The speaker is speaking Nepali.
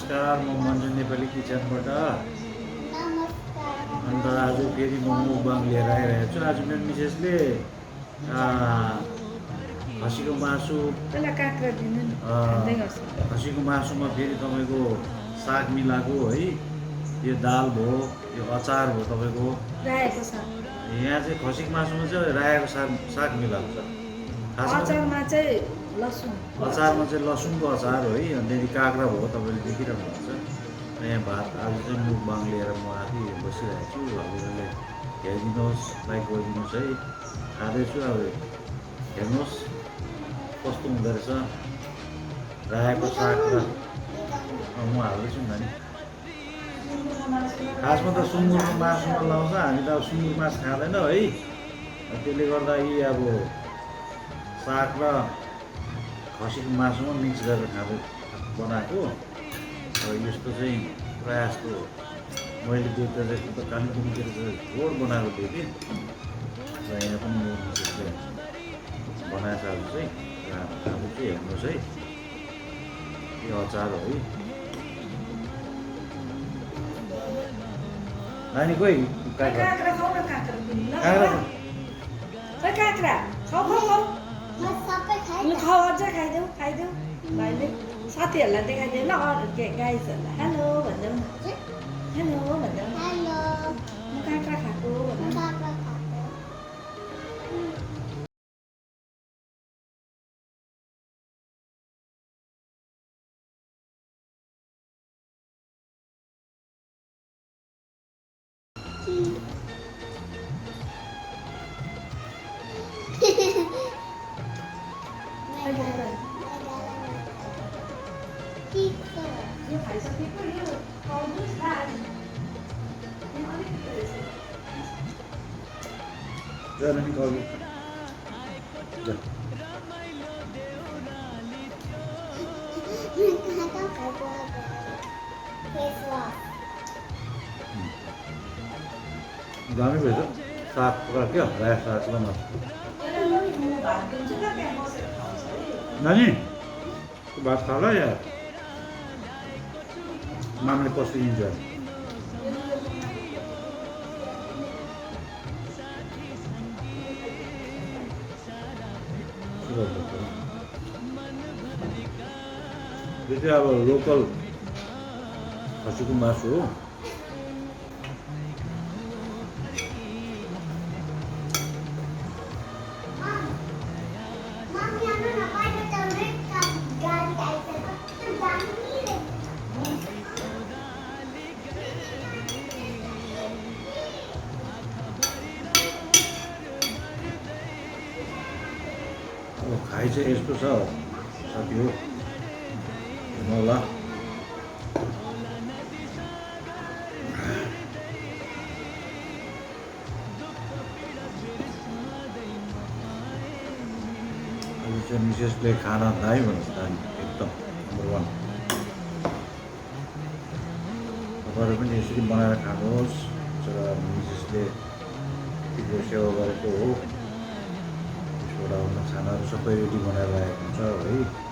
नमस्कार, म मन्जु नेपाली किचनबाट। नमस्कार। अन्त आज फेरि म मुखबाङ लिएर आइरहेको छु। आज मेरो मिसेसले खसीको मासु त्यसलाई काँक्रा दिनु नि, खाँदै गर्छ। खसीको मासुमा फेरि तपाईँको साग मिलाएको है। यो दाल भयो, यो अचार भयो तपाईँको। रायोको साग। यहाँ चाहिँ खसीको मासुमा चाहिँ रायोको साग मिलाएको छ। खासमा अचारमा चाहिँ लसुन। अचारमा चाहिँ लसुनको अचार हो है। अनि त्यहाँदेखि काँक्रा भयो, तपाईँले देखिरहनुहुन्छ। यहाँ भात आज चाहिँ मुखबाङ लिएर म आफै बसिरहेको छु। हजुरहरूले हेरिदिनुहोस्, लाइक गरिदिनुहोस् है। खाँदैछु, अब हेर्नुहोस् कस्तो हुँदो रहेछ रायोको साग र म हाल्दैछु नि नानी। खासमा त सुँगुरको मासुमा लाउँछ, हामी त अब सुँगुर मासु खाँदैनौँ है। त्यसले गर्दा यी अब साग र खसीको मासुमा मिक्स गरेर बनाएको। र यस्तो चाहिँ प्रायः जस्तो मैले देख्दा चाहिँ त कालिम्पोङतिर चाहिँ रोड बनाएको देखेँ। र यहाँ पनि यो मिसेसले बनाएछ आज चाहिँ। र अब चाहिँ हेर्नुहोस् है, यो अचार हो है। नानी खोइ काँक्रा खाऊ न, काँक्रा दिनु ल। काँक्रा खोइ काँक्रा खाऊ खाऊ खाऊ। लु खाऊ, अझै खाइदेऊ खाइदेऊ। भाइले साथीहरूलाई देखाइदियो ल, अरू के गाइजहरूलाई हेलो भनिदेऊ न। हेलो भनिदेऊ न। म काँक्रा खाएको भन न। यो खाइसकेको यो पाउँदैछ आज। यो अलिकति रहेछ। जा नानी खाऊ। जा दामी भएछ साग पुरा क्या रायो साग र मासु। नानी त्यो भात खा ल यार, मामले पस्किदिन्छ। यो चाहिँ अब लोकल खसीको मासु हो। अब खाइ चाहिँ यस्तो छ साथी हो, हेर्नु होला। अहिले चाहिँ मिसेसले खाना दामी भन्नुहोस्, दामी एकदम नम्बर 1। तपाईँहरू पनि यसरी बनाएर खानुहोस्। मिसेसले यतिको सेवा गरेको हो। त्यसबाट खानाहरू सबै रेडी बनाएर राखेको हुन्छ है।